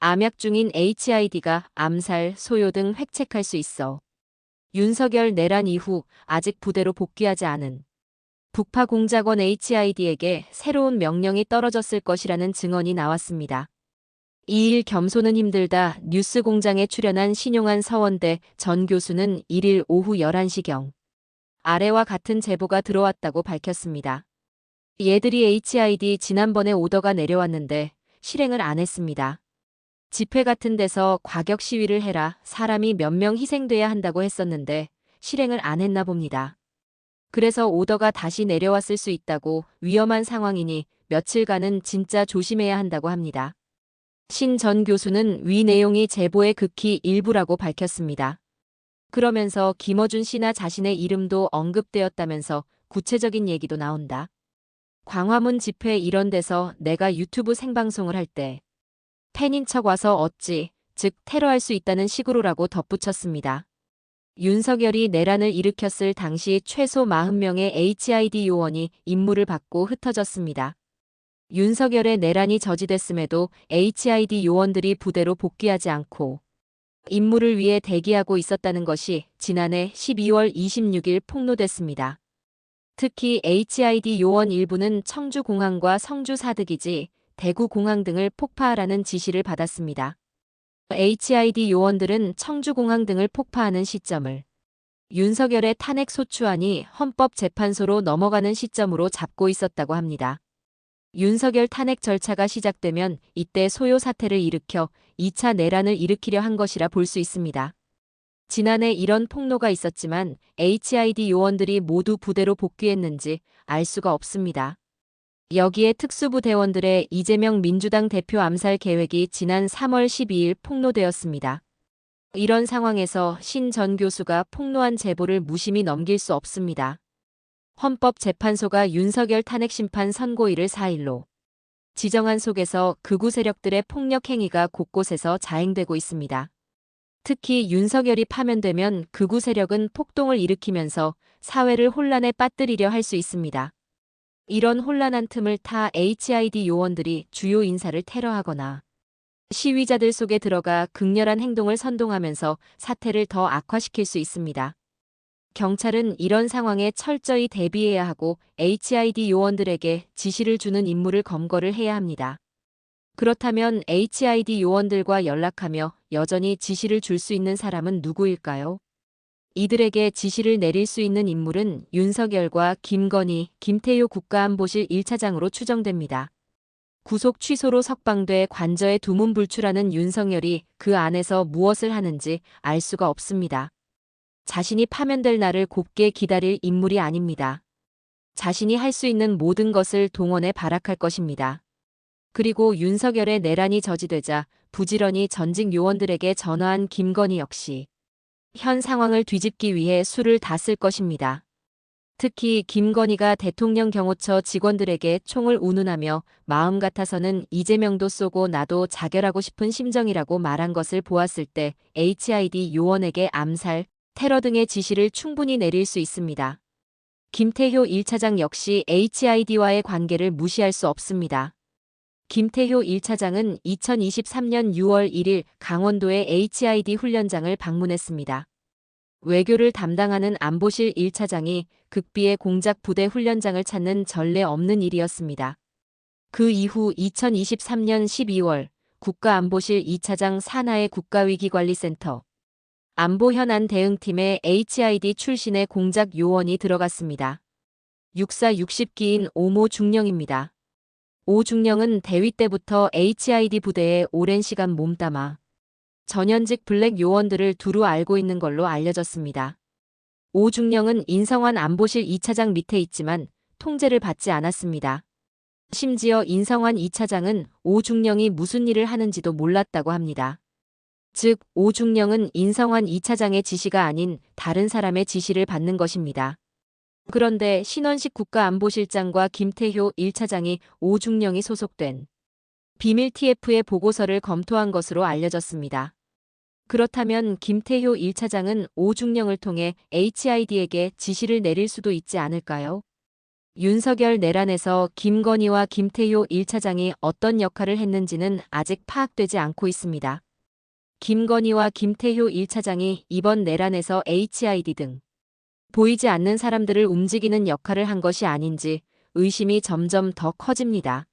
암약 중인 HID가 암살, 소요 등 획책할 수 있어. 윤석열 내란 이후 아직 부대로 복귀하지 않은 북파 공작원 HID에게 새로운 명령이 떨어졌을 것이라는 증언이 나왔습니다. 2일 겸손은 힘들다 뉴스공장에 출연한 신용한 서원대 전 교수는 1일 오후 11시경 아래와 같은 제보가 들어왔다고 밝혔습니다. 얘들이 HID 지난번에 오더가 내려왔는데 실행을 안 했습니다. 집회 같은 데서 과격 시위를 해라 사람이 몇 명 희생돼야 한다고 했었는데 실행을 안 했나 봅니다. 그래서 오더가 다시 내려왔을 수 있다고 위험한 상황이니 며칠간은 진짜 조심해야 한다고 합니다. 신 전 교수는 위 내용이 제보의 극히 일부라고 밝혔습니다. 그러면서 김어준 씨나 자신의 이름도 언급되었다면서 구체적인 얘기도 나온다. 광화문 집회 이런 데서 내가 유튜브 생방송을 할 때 팬인 척 와서 어찌, 즉 테러할 수 있다는 식으로라고 덧붙였습니다. 윤석열이 내란을 일으켰을 당시 최소 40명의 HID 요원이 임무를 받고 흩어졌습니다. 윤석열의 내란이 저지됐음에도 HID 요원들이 부대로 복귀하지 않고 임무를 위해 대기하고 있었다는 것이 지난해 12월 26일 폭로됐습니다. 특히 HID 요원 일부는 청주공항과 성주사득이지 대구공항 등을 폭파하라는 지시를 받았습니다. HID 요원들은 청주공항 등을 폭파하는 시점을 윤석열의 탄핵 소추안이 헌법재판소로 넘어가는 시점으로 잡고 있었다고 합니다. 윤석열 탄핵 절차가 시작되면 이때 소요 사태를 일으켜 2차 내란을 일으키려 한 것이라 볼 수 있습니다. 지난해 이런 폭로가 있었지만 HID 요원들이 모두 부대로 복귀했는지 알 수가 없습니다. 여기에 특수부 대원들의 이재명 민주당 대표 암살 계획이 지난 3월 12일 폭로되었습니다. 이런 상황에서 신 전 교수가 폭로한 제보를 무심히 넘길 수 없습니다. 헌법재판소가 윤석열 탄핵심판 선고일을 4일로 지정한 속에서 극우 세력들의 폭력 행위가 곳곳에서 자행되고 있습니다. 특히 윤석열이 파면되면 극우 세력은 폭동을 일으키면서 사회를 혼란에 빠뜨리려 할 수 있습니다. 이런 혼란한 틈을 타 HID 요원들이 주요 인사를 테러하거나 시위자들 속에 들어가 극렬한 행동을 선동하면서 사태를 더 악화시킬 수 있습니다. 경찰은 이런 상황에 철저히 대비해야 하고 HID 요원들에게 지시를 주는 임무를 검거를 해야 합니다. 그렇다면 HID 요원들과 연락하며 여전히 지시를 줄 수 있는 사람은 누구일까요? 이들에게 지시를 내릴 수 있는 인물은 윤석열과 김건희, 김태효 국가안보실 1차장으로 추정됩니다. 구속 취소로 석방돼 관저에 두문불출하는 윤석열이 그 안에서 무엇을 하는지 알 수가 없습니다. 자신이 파면될 날을 곱게 기다릴 인물이 아닙니다. 자신이 할 수 있는 모든 것을 동원해 발악할 것입니다. 그리고 윤석열의 내란이 저지되자 부지런히 전직 요원들에게 전화한 김건희 역시 현 상황을 뒤집기 위해 수를 다 쓸 것입니다. 특히 김건희가 대통령 경호처 직원들에게 총을 운운하며 마음 같아서는 이재명도 쏘고 나도 자결하고 싶은 심정이라고 말한 것을 보았을 때 HID 요원에게 암살, 테러 등의 지시를 충분히 내릴 수 있습니다. 김태효 1차장 역시 HID와의 관계를 무시할 수 없습니다. 김태효 1차장은 2023년 6월 1일 강원도의 HID 훈련장을 방문했습니다. 외교를 담당하는 안보실 1차장이 극비의 공작 부대 훈련장을 찾는 전례 없는 일이었습니다. 그 이후 2023년 12월 국가안보실 2차장 산하의 국가위기관리센터 안보 현안 대응팀에 HID 출신의 공작 요원이 들어갔습니다. 육사 60기인 오모 중령입니다. 오 중령은 대위 때부터 HID 부대에 오랜 시간 몸담아 전현직 블랙 요원들을 두루 알고 있는 걸로 알려졌습니다. 오 중령은 인성환 안보실 2차장 밑에 있지만 통제를 받지 않았습니다. 심지어 인성환 2차장은 오 중령이 무슨 일을 하는지도 몰랐다고 합니다. 즉, 오 중령은 인성환 2차장의 지시가 아닌 다른 사람의 지시를 받는 것입니다. 그런데 신원식 국가안보실장과 김태효 1차장이 오 중령이 소속된 비밀 TF의 보고서를 검토한 것으로 알려졌습니다. 그렇다면 김태효 1차장은 오 중령을 통해 HID에게 지시를 내릴 수도 있지 않을까요? 윤석열 내란에서 김건희와 김태효 1차장이 어떤 역할을 했는지는 아직 파악되지 않고 있습니다. 김건희와 김태효 1차장이 이번 내란에서 HID 등 보이지 않는 사람들을 움직이는 역할을 한 것이 아닌지 의심이 점점 더 커집니다.